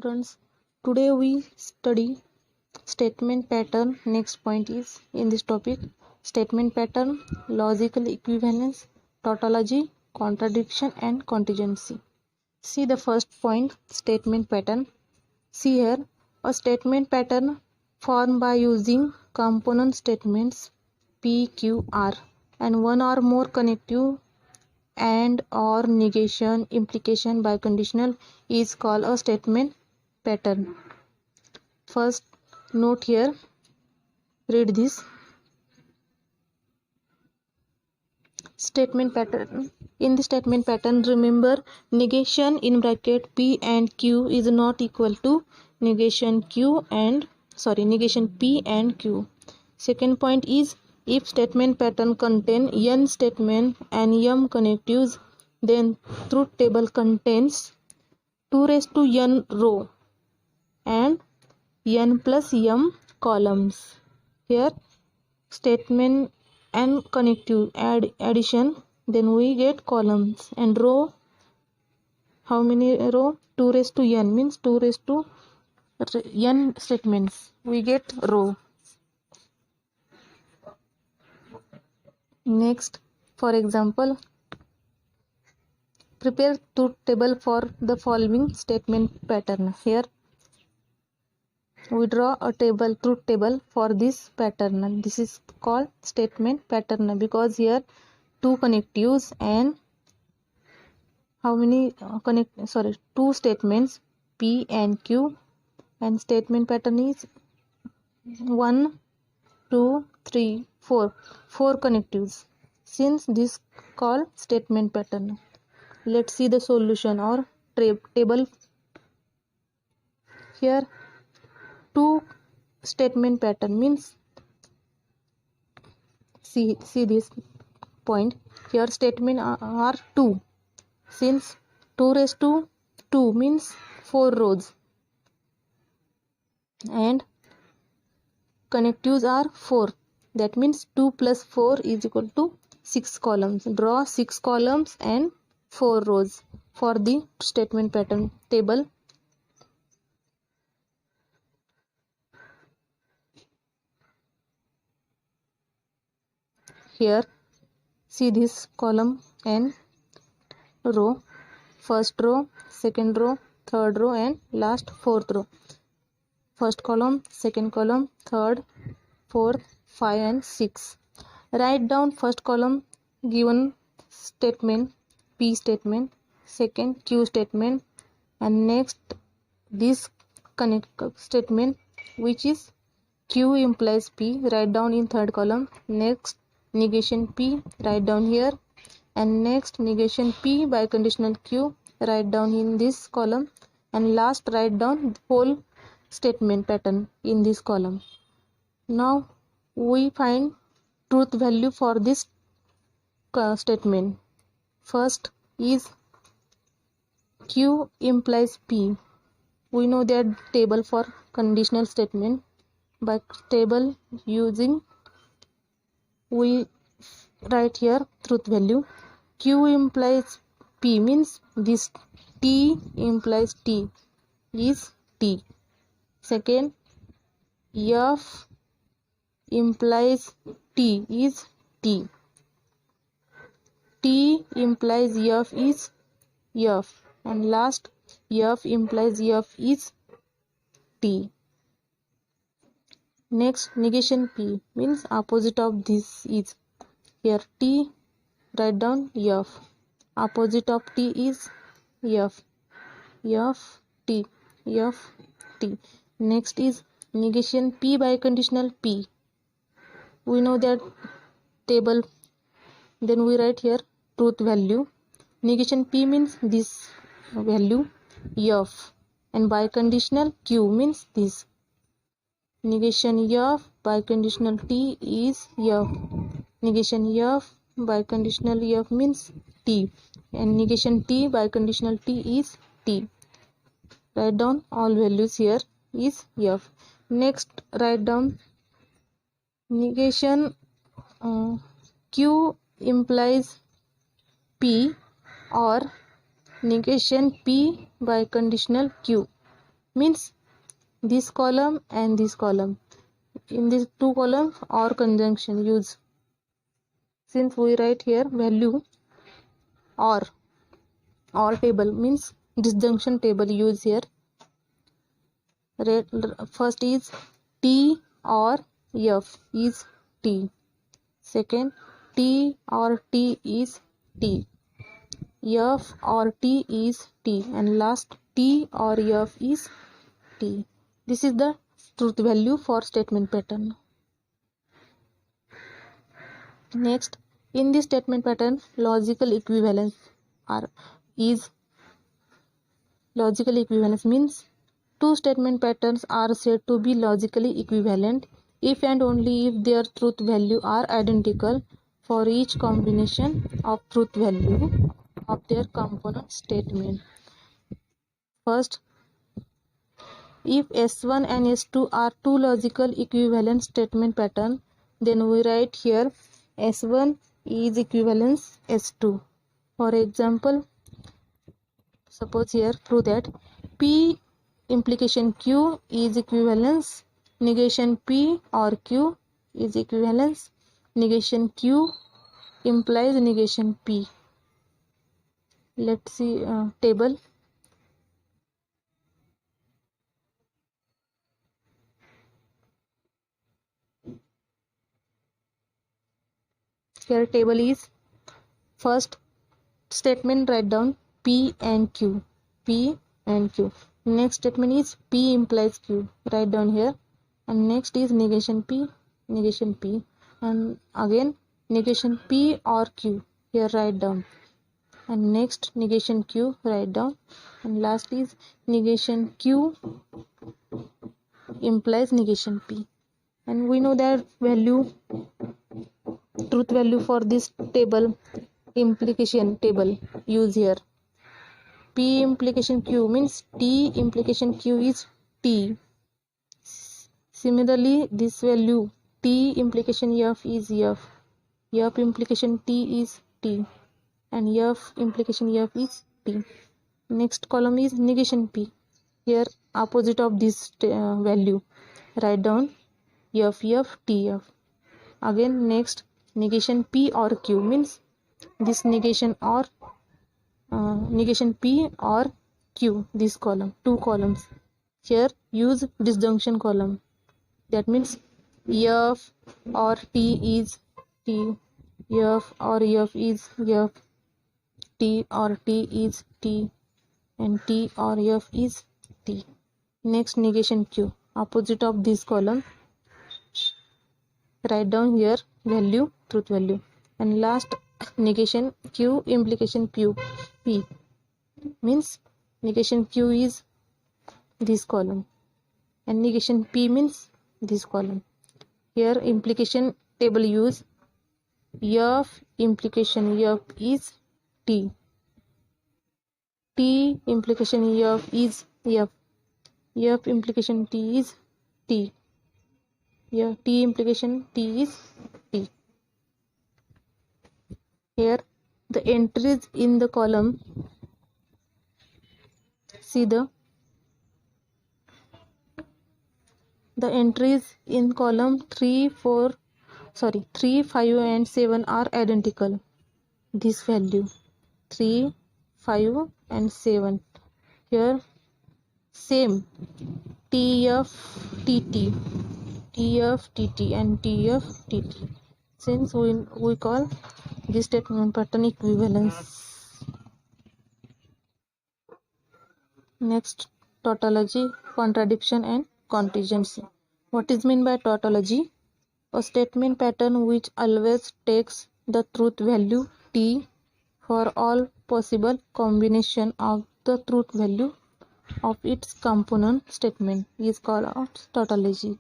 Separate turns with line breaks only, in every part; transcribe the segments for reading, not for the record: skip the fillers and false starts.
students, today we study statement pattern. Next point is in this topic statement pattern, logical equivalence, tautology, contradiction and contingency. See the first point, statement pattern. See here, a statement pattern formed by using component statements P, Q, R and one or more connective and or negation, implication, biconditional is called a statement pattern. First note here, read this statement pattern. In the statement pattern, remember negation in bracket P and Q is not equal to negation P and Q. Second point is, if statement pattern contain n statement and m connectives, then truth table contains 2 raised to n row and n plus m columns. Here statement and connective addition, then we get columns, and row, how many row? 2 raised to n means 2 raised to n statements, we get row. Next, for example, prepare truth table for the following statement pattern. Here we draw a truth table for this pattern. This is called statement pattern because here two connectives and two statements P and Q, and statement pattern is 1, 2, 3, 4 connectives. Since this called statement pattern, let's see the solution or table. Here two statement pattern means, see this point here, statement are 2. Since 2 raised to 2 means 4 rows and connectives are 4, that means 2 plus 4 is equal to 6 columns. Draw 6 columns and 4 rows for the statement pattern table. Here see this column and row, first row, second row, third row and last fourth row. First column, second column, third, fourth, 5 and 6. Write down first column given statement P statement, second Q statement, and next this connect statement which is Q implies P, write down in third column. Next negation P, write down here, and next negation P biconditional Q, write down in this column, and last write down whole statement pattern in this column. Now we find truth value for this statement. First is Q implies P. We know that table for conditional statement. By table using, we write here truth value. Q implies P means this T implies T is T. Second, F implies T is T. T implies F is F. And last, F implies F is T. Next, negation P means opposite of this is, here T, write down F. Opposite of T is F. F, T, F, T. Next is negation P biconditional P. We know that table, then we write here truth value. Negation P means this value F, and biconditional Q means this. Negation F biconditional T is F. Negation F biconditional F means T, and negation T biconditional T is T. Write down all values here is F. Next, write down negation Q implies P or negation P biconditional Q. means this column and this column. In these two columns or conjunction use. Since we write here value or table means disjunction table use here. First is T or F is T. Second T or T is T. F or T is T, and last T or F is T. This is the truth value for statement pattern. Next, in this statement pattern, logical equivalence is logical equivalence means two statement patterns are said to be logically equivalent if and only if their truth value are identical for each combination of truth value of their component statement. First, if S1 and S2 are two logical equivalent statement pattern, then we write here S1 is equivalence S2. For example, suppose here prove that P implication Q is equivalence negation P or Q is equivalence negation Q implies negation P. Let's see table. Here table is first statement, write down P and Q. P and Q. Next statement is P implies Q. Write down here. And next is negation P. And again negation P or Q. Here write down. And next negation Q, write down. And last is negation Q implies negation P. And we know that value, truth value for this table, implication table use here. P implication Q means T implication Q is T. Similarly, this value T implication F is F. F implication T is T. And F implication F is T. Next column is negation P. Here opposite of this value. Write down F, T, F. Again next negation P or Q means this negation or negation P or Q, this column, two columns. Here use disjunction column. That means F or T is T, F or F is F, T or T is T, and T or F is T. Next negation Q, opposite of this column. Write down here value, truth value. And last negation Q implication P means negation Q is this column and negation P means this column. Here implication table use F implication F is T, T implication F is F, F implication T is T, here T implication T is T. Here the entries in the column, see the entries in column 3, 5 and 7 are identical. This value 3, 5 and 7 here same TF, TT, TF, TT and TF, TT. Since we call this statement pattern equivalence. Next, tautology, contradiction and contingency. What is meant by tautology? A statement pattern which always takes the truth value T for all possible combination of the truth value of its component statement is called tautology.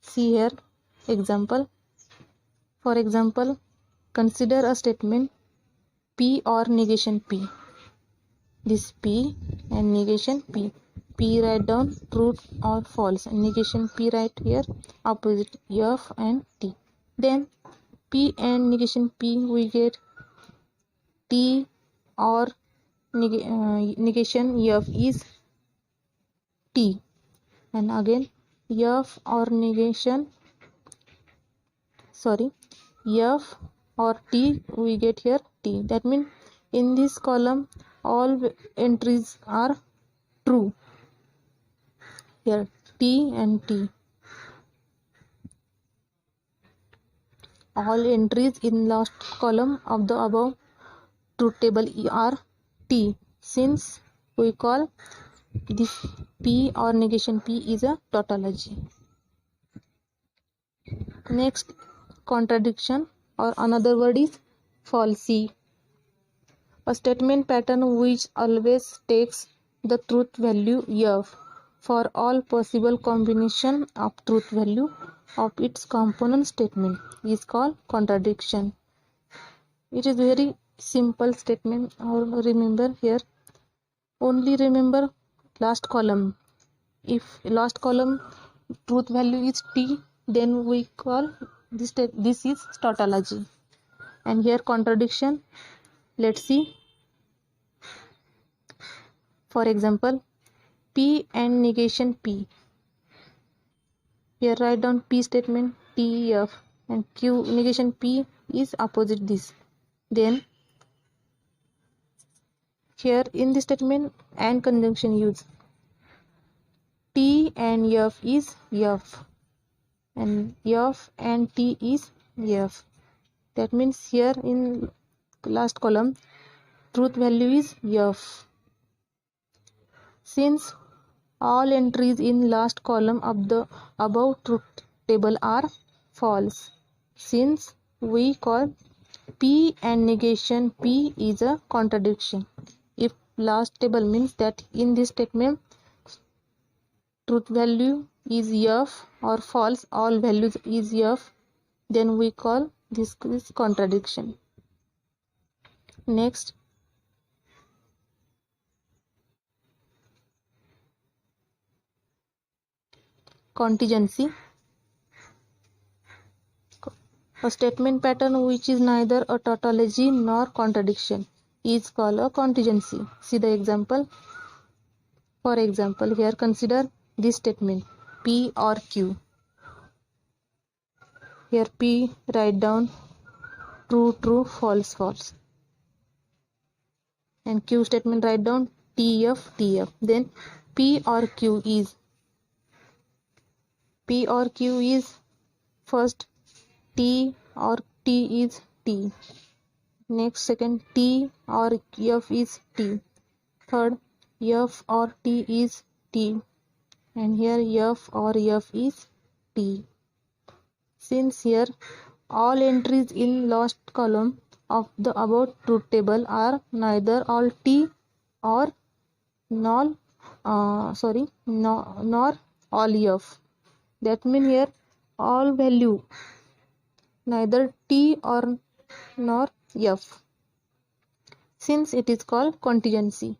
See here example. For example, consider a statement P or negation P. This P and negation P. P write down true or false, and negation P write here opposite F and T. Then P and negation P we get T or negation F is T, and again F or negation, sorry, F or T, we get here T. That means in this column all entries are true. Here T and T. All entries in last column of the above truth table are T, since we call this P or negation P is a tautology. Next, contradiction, or another word is falsy. A statement pattern which always takes the truth value F for all possible combination of truth value of its component statement is called contradiction. It is very simple statement. Or remember here, only remember last column. If last column truth value is T, then we call this is tautology. And here contradiction, let's see. For example, P and negation P. Here write down P statement T F, and Q negation P is opposite this. Then here in this statement and conjunction use. T and F is F, and F and T is F. That means here in last column truth value is F. Since all entries in last column of the above truth table are false, since we call P and negation P is a contradiction. If last table means that in this statement truth value is F or false, all values is F, then we call this is contradiction. Next, contingency. A statement pattern which is neither a tautology nor contradiction is called a contingency. See the example. For example, here consider this statement P or Q. Here P, write down true, true, false, false. And Q statement, write down TF, TF. Then P or Q is first T or T is T. Next, second T or F is T. Third F or T is T. And here F or F is T. Since here all entries in last column of the above truth table are neither all T or nor all F. That means here all value neither T or nor F, since it is called contingency.